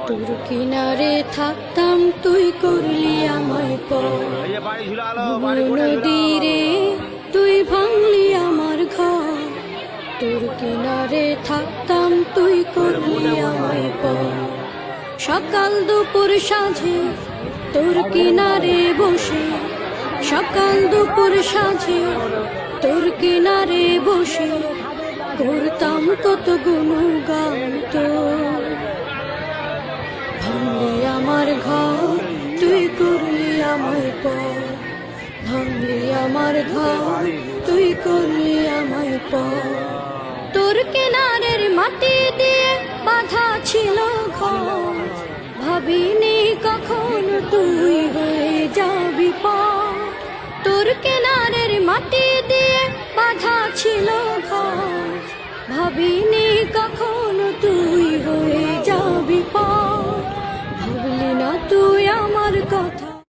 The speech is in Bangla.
তোর কিনারে থাকতাম তুই করলি আমায় পর, নদীরে তুই ভাঙলি আমার ঘর। তোর কিনারে থাকতাম তুই করলি আমায় পর, সকাল দুপুর সাঁঝে তোর কিনারে বসে, সকাল দুপুর সাঁঝে তোর কিনারে বসে করতাম কত গুণগান তোর। ভাঙলি আমার ঘর তুই করলি আমায় পর, ভাঙলি আমার ঘর তুই করলি আমায় পর। তোর কিনারের মাটি দিয়ে বাঁধা ছিল ঘর, ভাবিনি কখন তুই হয়ে যাবি পর। তোর কিনারের মাটি দিয়ে বাঁধা ছিল ঘর, ভাবিনি কখন তুই হয়ে যাবি পর। ভাবলি না তুই আমার কথা।